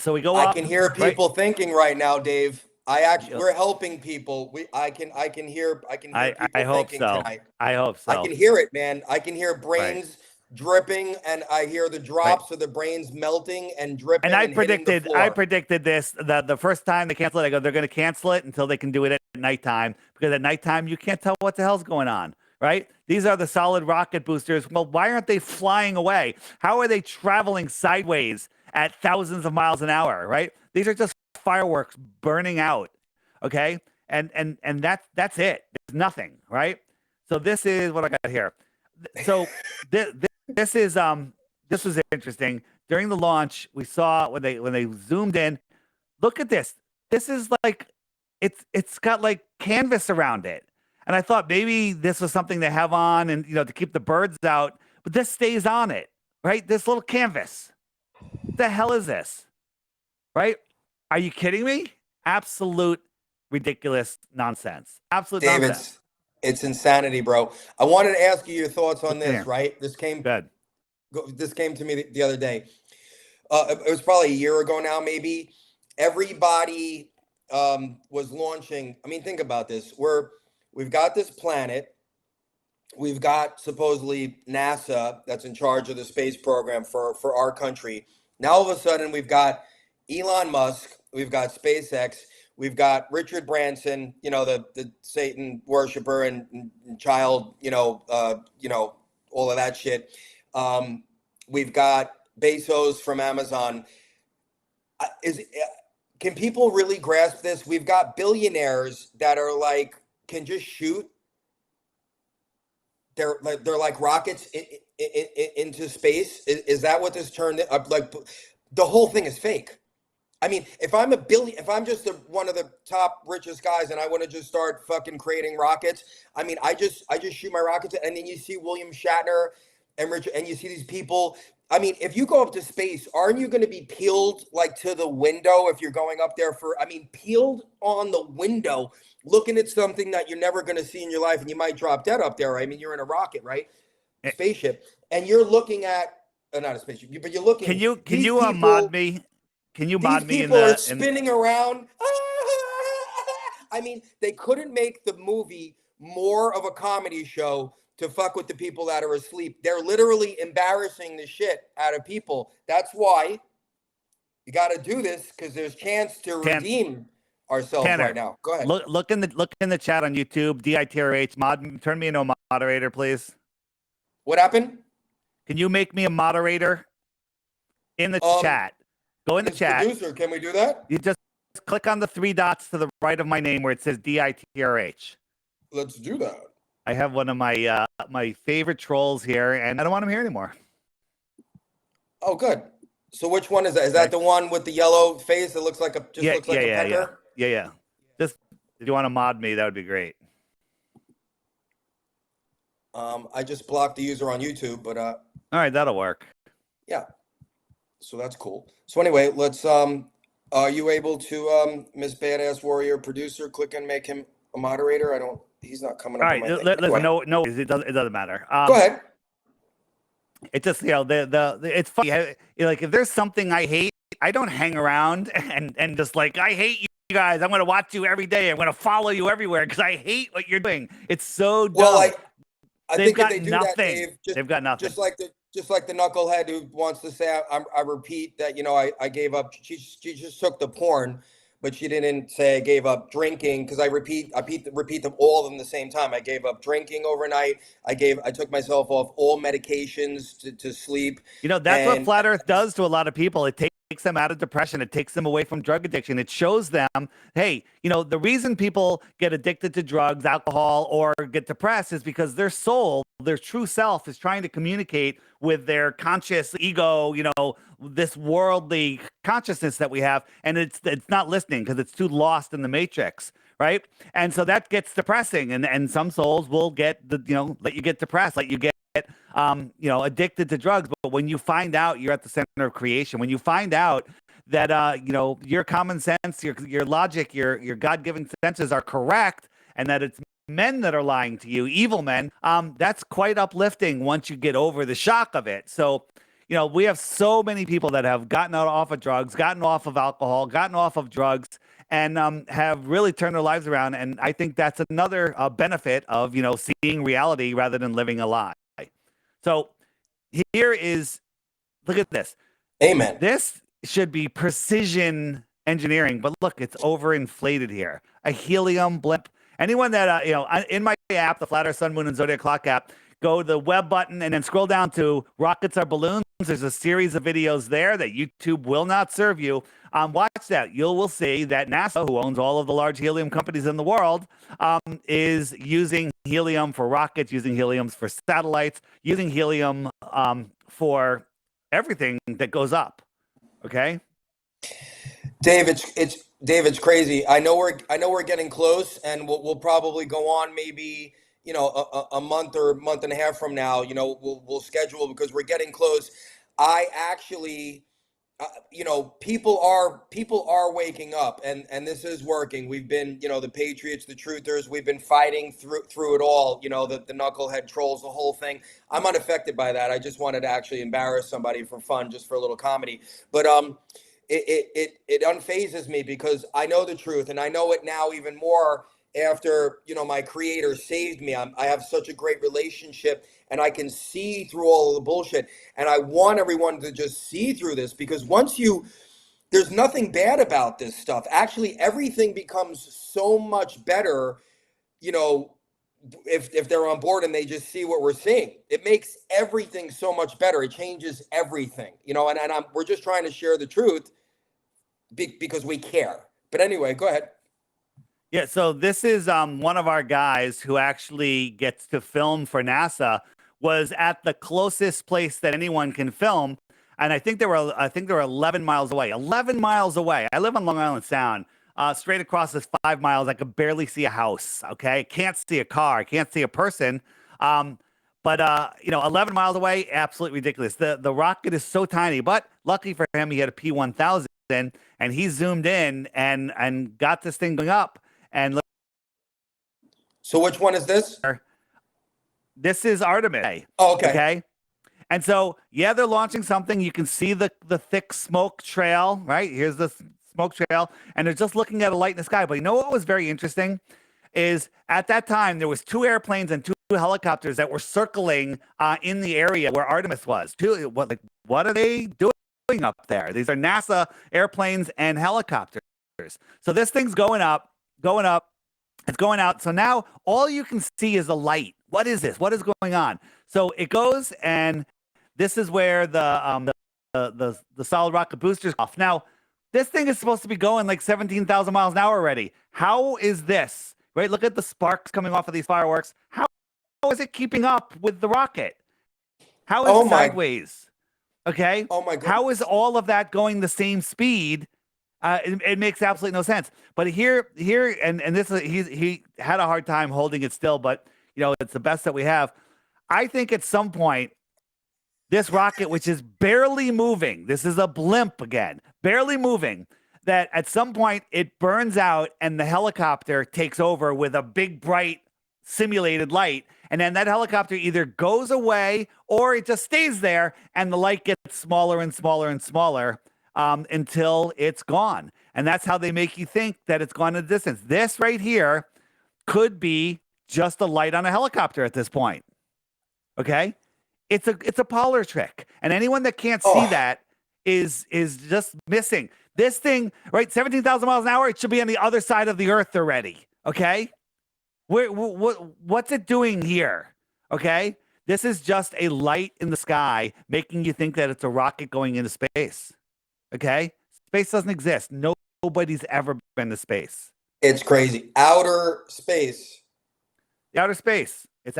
So we go up. I can hear people thinking right now, Dave. We're helping people. I can hear people thinking tonight. I hope so. I can hear it, man. I can hear brains dripping and I hear the drops of the brains melting and dripping. And I predicted this the first time they cancel it. I go, they're going to cancel it until they can do it at nighttime, because at nighttime you can't tell what the hell's going on. Right? These are the solid rocket boosters. Well, why aren't they flying away? How are they traveling sideways at thousands of miles an hour? Right? These are just fireworks burning out. Okay, and that's it. There's nothing. Right? So this is what I got here. So this was interesting. During the launch, we saw when they zoomed in. Look at this. This is like it's got like canvas around it. And I thought maybe this was something they have on and to keep the birds out, but this stays on it, right? This little canvas. the hell is this? Right? Are you kidding me? Absolute ridiculous nonsense. Absolute Dave, nonsense. it's insanity, bro. I wanted to ask you your thoughts on this, Here. right? This Good. came to me the other day. It was probably a year ago now, maybe. Everybody was launching. I mean, think about this. We've got this planet. We've got supposedly NASA that's in charge of the space program for our country. Now all of a sudden we've got Elon Musk, we've got SpaceX, we've got Richard Branson, the Satan worshiper and child, all of that shit. We've got Bezos from Amazon. Can people really grasp this? We've got billionaires that are like can just shoot. They're like rockets into space. Is that what this turned? Like the whole thing is fake. I mean, if I'm just one of the top richest guys, and I want to just start fucking creating rockets, I mean, I just shoot my rockets, and then you see William Shatner and Richard, and you see these people. I mean, if you go up to space, aren't you going to be peeled like to the window if you're going up there peeled on the window, looking at something that you're never going to see in your life, and you might drop dead up there, right? I mean, you're in a rocket, right? Spaceship, and you're looking at not a spaceship, but you're looking. Can you people, mod me? Can you mod me? These people are spinning around. I mean, they couldn't make the movie more of a comedy show to fuck with the people that are asleep. They're literally embarrassing the shit out of people. That's why you got to do this, because there's chance to redeem ourselves right now. Go ahead. Look in the chat on YouTube. DITRH turn me into a moderator, please. What happened? Can you make me a moderator in the chat? Go in the chat. Producer, can we do that? You just click on the 3 dots to the right of my name where it says DITRH. Let's do that. I have one of my my favorite trolls here, and I don't want him here anymore. Oh, good. So which one is that? Is that the one with the yellow face that looks like a pecker? Yeah. Just if you want to mod me, that would be great. I just blocked the user on YouTube, but all right, that'll work. Yeah. So that's cool. So anyway, let's are you able to Miss Badass Warrior producer click and make him a moderator? He's not coming up. All right, listen, no, it doesn't matter. Go ahead. It just it's funny. Like if there's something I hate, I don't hang around and just like I hate you guys. I'm gonna watch you every day. I'm gonna follow you everywhere because I hate what you're doing. It's so dumb. Well, I They've think got if they do nothing. that, Dave, They've got nothing. Just like the knucklehead who wants to say I repeat that I gave up. She just took the porn, but she didn't say I gave up drinking, because I repeat them all of them the same time. I gave up drinking overnight. I took myself off all medications to sleep. That's what Flat Earth does to a lot of people. It takes them out of depression. It takes them away from drug addiction. It shows them, hey, the reason people get addicted to drugs, alcohol, or get depressed is because their soul, their true self, is trying to communicate with their conscious ego, this worldly consciousness that we have, and it's not listening because it's too lost in the matrix, right? And so that gets depressing, and some souls will get let you get depressed, let you get addicted to drugs. But when you find out you're at the center of creation, when you find out that your common sense, your logic, your God-given senses are correct, and that it's men that are lying to you, evil men, that's quite uplifting once you get over the shock of it. So we have so many people that have gotten off of drugs, gotten off of alcohol, gotten off of drugs, and have really turned their lives around. And I think that's another benefit of seeing reality rather than living a lie. So here is, look at this. Amen. This should be precision engineering, but look, it's overinflated here. A helium blimp. Anyone that, in my app, the Flat Earth Sun, Moon, and Zodiac Clock app, go to the web button and then scroll down to Rockets Are Balloons. There's a series of videos there that YouTube will not serve you. Watch that. You will see that NASA, who owns all of the large helium companies in the world, is using helium for rockets, using helium for satellites, using helium for everything that goes up. Okay, Dave, it's crazy. I know we're getting close, and we'll probably go on maybe a month or month and a half from now. We'll schedule, because we're getting close. I actually people are waking up, and this is working. We've been, the patriots, the truthers, we've been fighting through it all. The knucklehead trolls, the whole thing. I'm unaffected by that. I just wanted to actually embarrass somebody for fun, just for a little comedy. But it unfazes me because I know the truth, and I know it now even more after my creator saved me. I have such a great relationship, and I can see through all of the bullshit. And I want everyone to just see through this, because there's nothing bad about this stuff. Actually, everything becomes so much better, you know, if they're on board and they just see what we're seeing. It makes everything so much better. It changes everything, and we're just trying to share the truth because we care. But anyway, go ahead. Yeah, so this is one of our guys who actually gets to film for NASA, was at the closest place that anyone can film, and I think they were 11 miles away. 11 miles away. I live on Long Island Sound. Straight across is 5 miles. I could barely see a house. Okay, can't see a car. Can't see a person. But 11 miles away, absolutely ridiculous. The rocket is so tiny, but lucky for him, he had a P1000, and he zoomed in and got this thing going up. And So which one is this? this is Artemis. Oh, okay. Okay. And so, yeah, they're launching something. You can see the thick smoke trail, right? Here's the smoke trail, and they're just looking at a light in the sky. But you know what was very interesting is at that time there was 2 airplanes and 2 helicopters that were circling in the area where Artemis was. What are they doing up there? These are NASA airplanes and helicopters. So this thing's going up. It's going out. So now all you can see is a light. What is this? What is going on? So it goes, and this is where the solid rocket boosters off. Now, this thing is supposed to be going like 17,000 miles an hour already. How is this? Right? Look at the sparks coming off of these fireworks. How is it keeping up with the rocket? How is it sideways? Okay. Oh my God. How is all of that going the same speed? It makes absolutely no sense. But here, and this is he had a hard time holding it still, but it's the best that we have. I think at some point, this rocket, which is barely moving, this is a blimp again, barely moving, that at some point it burns out and the helicopter takes over with a big, bright, simulated light. And then that helicopter either goes away or it just stays there and the light gets smaller and smaller and smaller until it's gone. And that's how they make you think that it's gone a distance. This right here could be just a light on a helicopter at this point. Okay? It's a parlor trick. And anyone that can't see that is just missing. This thing, right, 17,000 miles an hour, it should be on the other side of the earth already. Okay? What's it doing here? Okay? This is just a light in the sky making you think that it's a rocket going into space. Okay? Space doesn't exist. Nobody's ever been to space. It's crazy. Outer space. Outer space. It's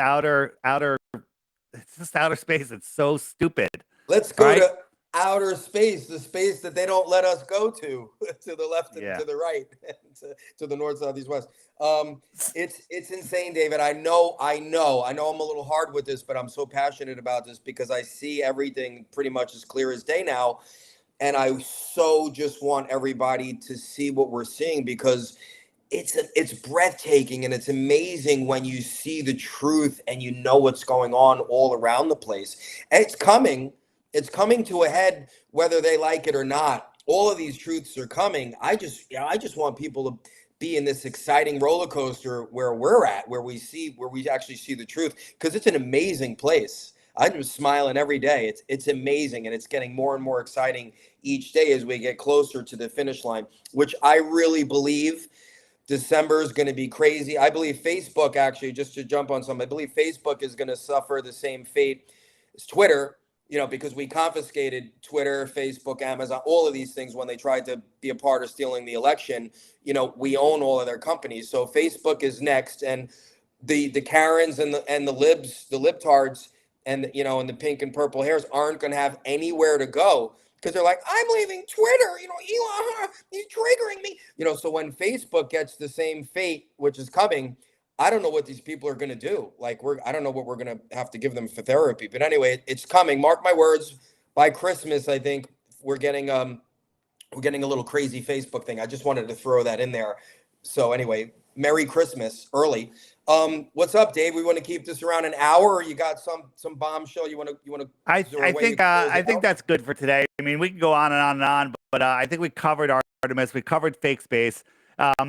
just outer space. It's so stupid. Let's go to outer space, the space that they don't let us go to the left and to the right, to the north, south, east, west. It's insane, David. I know I'm a little hard with this, but I'm so passionate about this because I see everything pretty much as clear as day now. And I so just want everybody to see what we're seeing, because it's breathtaking, and it's amazing when you see the truth and you know what's going on all around the place. And it's coming to a head, whether they like it or not. All of these truths are coming. I just want people to be in this exciting roller coaster where we're at, where we actually see the truth, because it's an amazing place. I'm just smiling every day. It's amazing, and it's getting more and more exciting each day as we get closer to the finish line, which I really believe December is going to be crazy. I believe Facebook, actually, just to jump on something, I believe Facebook is going to suffer the same fate as Twitter, because we confiscated Twitter, Facebook, Amazon, all of these things when they tried to be a part of stealing the election. We own all of their companies. So Facebook is next, and the Karens and the libs, the libtards, and and the pink and purple hairs aren't going to have anywhere to go, because they're like, I'm leaving Twitter, Elon, he's triggering me. So when Facebook gets the same fate, which is coming, I don't know what these people are going to do. I don't know what we're going to have to give them for therapy. But anyway, it's coming. Mark my words, by Christmas, I think we're getting a little crazy Facebook thing. I just wanted to throw that in there. So anyway, Merry Christmas early. What's up, Dave? We want to keep this around an hour, or you got some bombshell you want to? I think that's good for today. I mean, we can go on and on and on, but I think we covered Artemis. We covered fake space.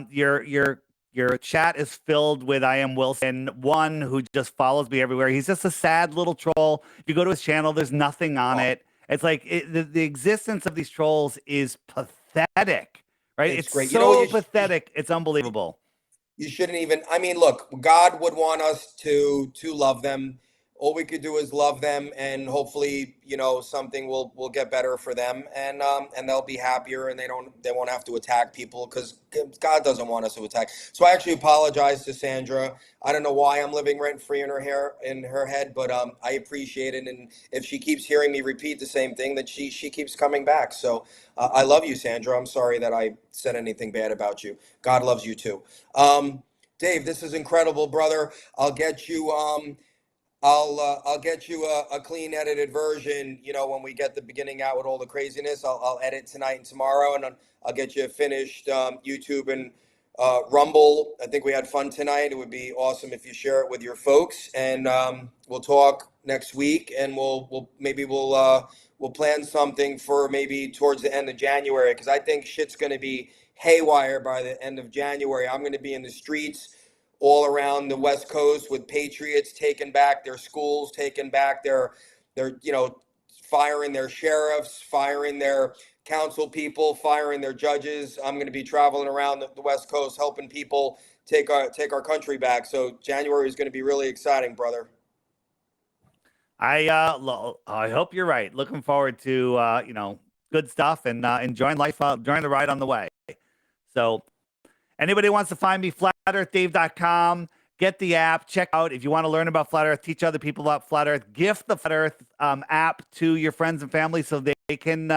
Your chat is filled with I am Wilson, one who just follows me everywhere. He's just a sad little troll. If you go to his channel, there's nothing on it. It's like the existence of these trolls is pathetic, right? It's great. So pathetic. It's unbelievable. You shouldn't even. I mean, look, God would want us to love them. All we could do is love them, and hopefully, something will get better for them, and they'll be happier, and they won't have to attack people, because God doesn't want us to attack. So I actually apologize to Sandra. I don't know why I'm living rent free in her head, but I appreciate it, and if she keeps hearing me repeat the same thing, that she keeps coming back. So I love you, Sandra. I'm sorry that I said anything bad about you. God loves you too. Dave, this is incredible, brother. I'll get you. I'll get you a clean edited version. When we get the beginning out with all the craziness, I'll edit tonight and tomorrow, and I'll get you a finished YouTube and Rumble. I think we had fun tonight. It would be awesome if you share it with your folks, and we'll talk next week, and we'll plan something for maybe towards the end of January, because I think shit's going to be haywire by the end of January. I'm going to be in the streets all around the West Coast with patriots taking back their schools, taking back their firing their sheriffs, firing their council people, firing their judges. I'm going to be traveling around the West Coast helping people take our country back. So January is going to be really exciting, brother. I hope you're right. Looking forward to good stuff, and enjoying life, enjoying the ride on the way. So anybody wants to find me, flatearthdave.com. Get the app. Check out if you want to learn about Flat Earth, teach other people about Flat Earth. Gift the Flat Earth app to your friends and family so they can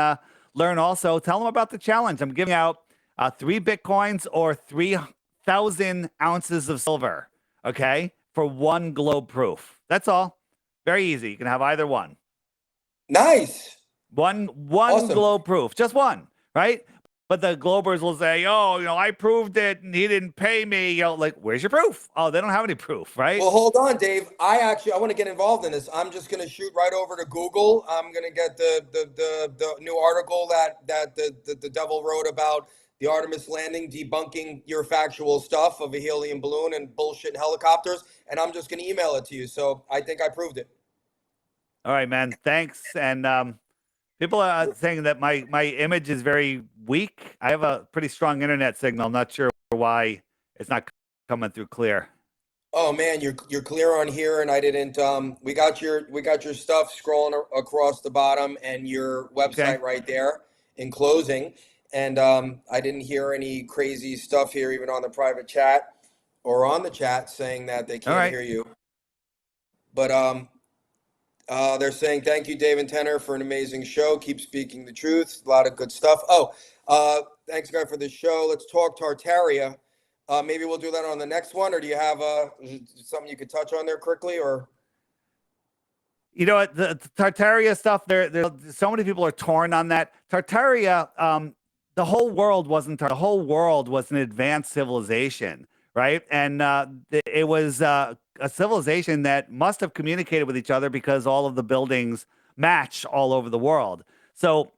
learn also. Tell them about the challenge. I'm giving out 3 Bitcoins or 3,000 ounces of silver, okay, for 1 globe proof. That's all. Very easy. You can have either one. Nice. One Awesome. globe proof. Just one, right? But the Globers will say, oh, I proved it and he didn't pay me. Like, where's your proof? Oh, they don't have any proof, right? Well, hold on, Dave. I want to get involved in this. I'm just going to shoot right over to Google. I'm going to get the new article that the devil wrote about the Artemis landing, debunking your factual stuff of a helium balloon and bullshit helicopters, and I'm just going to email it to you. So I think I proved it. All right, man. Thanks. And people are saying that my image is very weak. I have a pretty strong internet signal. I'm not sure why it's not coming through clear. Oh man, you're clear on here, and I didn't. We got your stuff scrolling across the bottom, and your website right there in closing. And I didn't hear any crazy stuff here, even on the private chat or on the chat, saying that they can't hear you. But they're saying, thank you, Dave and Tenor, for an amazing show. Keep speaking the truth. A lot of good stuff. Oh, thanks, guys, for the show. Let's talk Tartaria. Maybe we'll do that on the next one, or do you have something you could touch on there quickly, or? You know what, the Tartaria stuff, there so many people are torn on that. Tartaria, the whole world wasn't. The whole world was an advanced civilization, right? And it was a civilization that must have communicated with each other because all of the buildings match all over the world. So,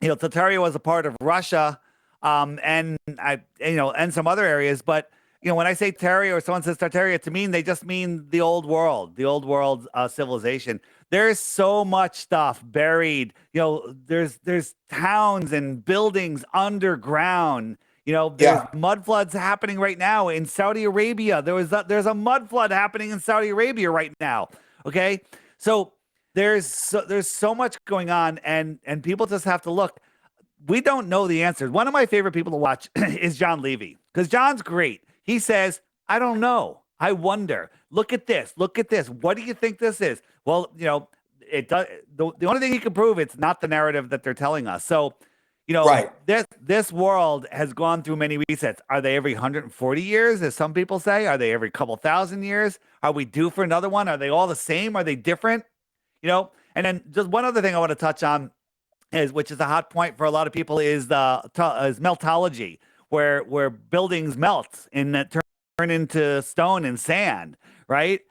Tartaria was a part of Russia, and some other areas. But when I say Tartaria or someone says Tartaria, to me, they just mean the old world civilization. There's so much stuff buried. There's towns and buildings underground. There's mud floods happening right now in Saudi Arabia. There's a mud flood happening in Saudi Arabia right now. Okay, so there's so much going on, and people just have to look. We don't know the answers. One of my favorite people to watch is John Levy, because John's great. He says, I don't know. I wonder. Look at this. Look at this. What do you think this is? Well, it does. The only thing he can prove, it's not the narrative that they're telling us. So, this world has gone through many resets. Are they every 140 years, as some people say? Are they every couple thousand years? Are we due for another one? Are they all the same? Are they different? And then just one other thing I want to touch on. which is a hot point for a lot of people, is is meltology, where buildings melt and that turn into stone and sand, right?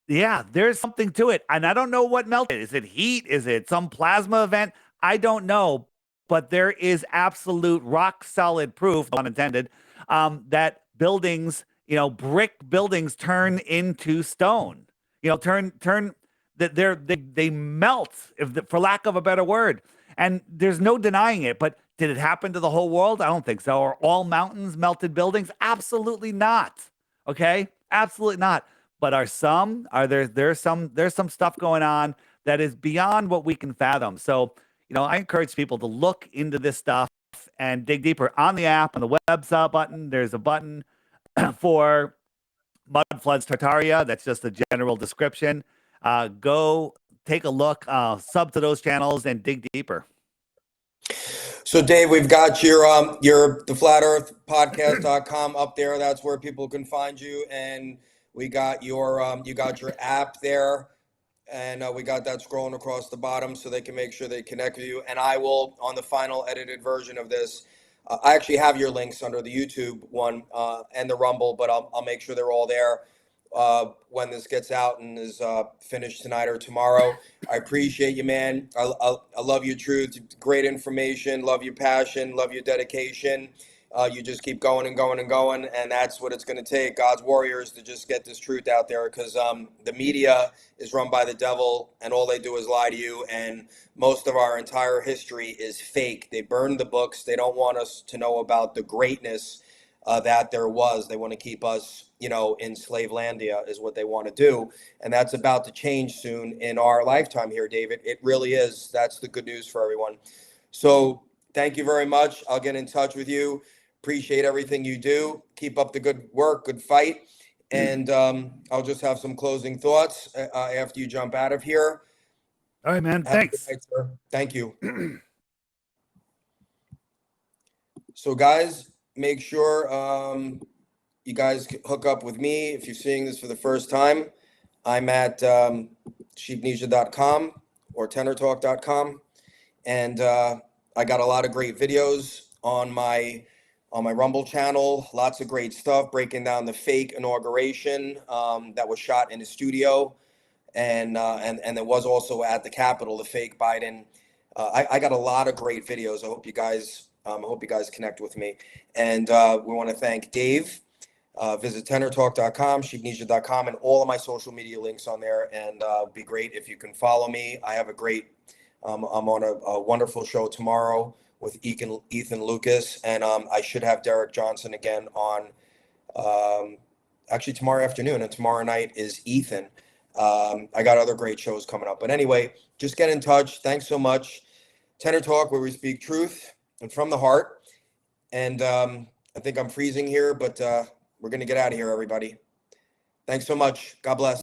Yeah, there's something to it. And I don't know what melted. Is it heat? Is it some plasma event? I don't know. But there is absolute rock solid proof, no pun intended, that buildings, brick buildings turn into stone. Turn that they melt, for lack of a better word. And there's no denying it. But did it happen to the whole world? I don't think so. Are all mountains melted buildings? Absolutely not. Okay, absolutely not. But there's some stuff going on that is beyond what we can fathom. So, I encourage people to look into this stuff and dig deeper. On the app, on the website button, there's a button for mud floods Tartaria. That's just a general description. Go take a look, sub to those channels and dig deeper. So Dave, we've got your the flat earth podcast.com up there. That's where people can find you. And we got your you got your app there. And we got that scrolling across the bottom so they can make sure they connect with you. And I will, on the final edited version of this, I actually have your links under the YouTube one and the Rumble, but I'll make sure they're all there when this gets out and is finished tonight or tomorrow. I appreciate you, man. I love your truth. Great information. Love your passion. Love your dedication. You just keep going and going and going, and that's what it's going to take. God's warriors to just get this truth out there, because the media is run by the devil, and all they do is lie to you. And most of our entire history is fake. They burned the books. They don't want us to know about the greatness that there was. They want to keep us, in Slavelandia is what they want to do. And that's about to change soon in our lifetime here, David. It really is. That's the good news for everyone. So thank you very much. I'll get in touch with you. Appreciate everything you do. Keep up the good work, good fight. And I'll just have some closing thoughts after you jump out of here. All right, man. Have Thanks. a good night, sir. Thank you. So, guys, make sure you guys hook up with me if you're seeing this for the first time. I'm at sheepnesia.com or tenortalk.com. And I got a lot of great videos on my Rumble channel. Lots of great stuff breaking down the fake inauguration that was shot in the studio, and there was also at the Capitol, the fake Biden. I got a lot of great videos. I hope you guys connect with me. And we want to thank Dave. Visit tenortalk.com, sheepnesia.com, and all of my social media links on there. And it'd be great if you can follow me. I have a great I'm on a wonderful show tomorrow with Ethan Lucas, and I should have Derek Johnson again on actually tomorrow afternoon, and tomorrow night is Ethan. I got other great shows coming up. But anyway, just get in touch. Thanks so much. Tenor Talk, where we speak truth and from the heart. And I think I'm freezing here, but we're going to get out of here, everybody. Thanks so much. God bless.